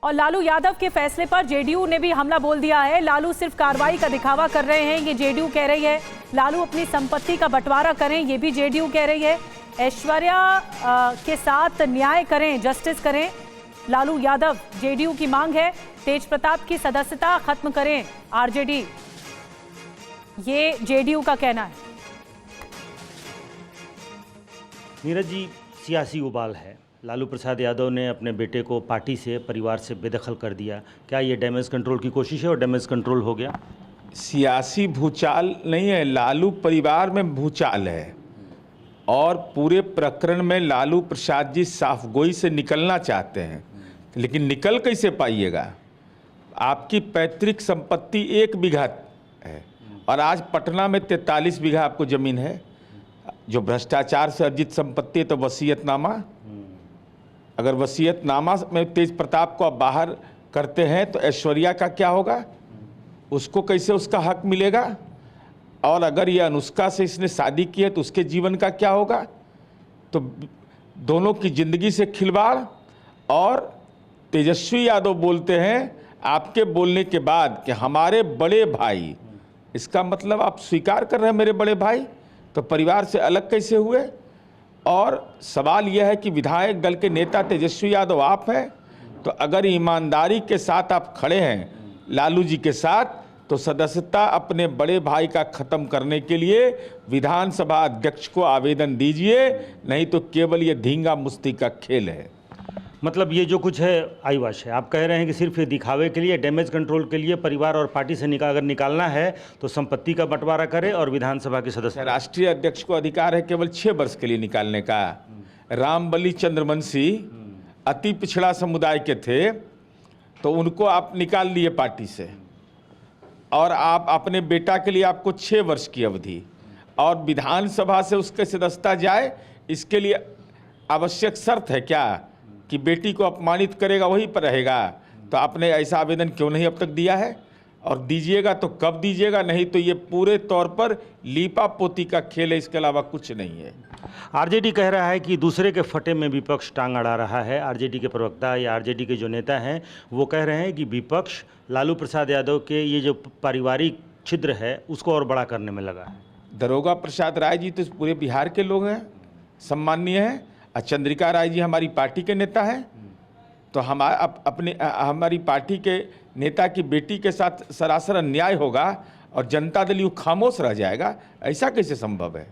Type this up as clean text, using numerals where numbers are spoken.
और लालू यादव के फैसले पर जेडीयू ने भी हमला बोल दिया है। लालू सिर्फ कार्रवाई का दिखावा कर रहे हैं, ये जेडीयू कह रही है। लालू अपनी संपत्ति का बंटवारा करें, ये भी जेडीयू कह रही है। ऐश्वर्या के साथ न्याय करें, जस्टिस करें, लालू यादव जेडीयू की मांग है। तेज प्रताप की सदस्यता खत्म करें आरजेडी, ये जेडीयू का कहना है। नीरज जी, सियासी उबाल है। लालू प्रसाद यादव ने अपने बेटे को पार्टी से, परिवार से बेदखल कर दिया। क्या ये डैमेज कंट्रोल की कोशिश है और डैमेज कंट्रोल हो गया? सियासी भूचाल नहीं है, लालू परिवार में भूचाल है। और पूरे प्रकरण में लालू प्रसाद जी साफगोई से निकलना चाहते हैं, लेकिन निकल कैसे पाइएगा? आपकी पैतृक संपत्ति 1 बीघा है और आज पटना में 43 बीघा आपको ज़मीन है। जो भ्रष्टाचार से अर्जित संपत्ति है तो वसीयतनामा, अगर वसीयतनामा में तेज प्रताप को आप बाहर करते हैं तो ऐश्वर्या का क्या होगा? उसको कैसे उसका हक मिलेगा? और अगर ये अनुष्का से इसने शादी की है तो उसके जीवन का क्या होगा? तो दोनों की जिंदगी से खिलवाड़। और तेजस्वी यादव बोलते हैं आपके बोलने के बाद कि हमारे बड़े भाई, इसका मतलब आप स्वीकार कर रहे हैं मेरे बड़े भाई, तो परिवार से अलग कैसे हुए? और सवाल यह है कि विधायक दल के नेता तेजस्वी यादव आप हैं, तो अगर ईमानदारी के साथ आप खड़े हैं लालू जी के साथ, तो सदस्यता अपने बड़े भाई का ख़त्म करने के लिए विधानसभा अध्यक्ष को आवेदन दीजिए, नहीं तो केवल ये धींगा मुश्ती का खेल है। मतलब ये जो कुछ है आईवाश है। आप कह रहे हैं कि सिर्फ ये दिखावे के लिए, डैमेज कंट्रोल के लिए परिवार और पार्टी से अगर निकालना है तो संपत्ति का बंटवारा करे और विधानसभा के सदस्य। राष्ट्रीय अध्यक्ष को अधिकार है केवल 6 वर्ष के लिए निकालने का। रामबली चंद्रवंशी अति पिछड़ा समुदाय के थे, तो उनको आप निकाल लिए पार्टी से, और आप अपने बेटा के लिए आपको 6 वर्ष की अवधि, और विधानसभा से उसके सदस्यता जाए, इसके लिए आवश्यक शर्त है क्या कि बेटी को अपमानित करेगा वहीं पर रहेगा? तो आपने ऐसा आवेदन क्यों नहीं अब तक दिया है? और दीजिएगा तो कब दीजिएगा? नहीं तो ये पूरे तौर पर लीपा पोती का खेल है, इसके अलावा कुछ नहीं है। आरजेडी कह रहा है कि दूसरे के फटे में विपक्ष टांग अड़ा रहा है। आरजेडी के प्रवक्ता या आरजेडी के जो नेता हैं वो कह रहे हैं कि विपक्ष लालू प्रसाद यादव के ये जो पारिवारिक छिद्र है उसको और बड़ा करने में लगा है। दरोगा प्रसाद राय जी तो पूरे बिहार के लोग हैं, सम्माननीय हैं। और चंद्रिका राय जी हमारी पार्टी के नेता हैं, तो हमारी पार्टी के नेता की बेटी के साथ सरासर अन्याय होगा और जनता दल यूँ खामोश रह जाएगा? ऐसा कैसे संभव है?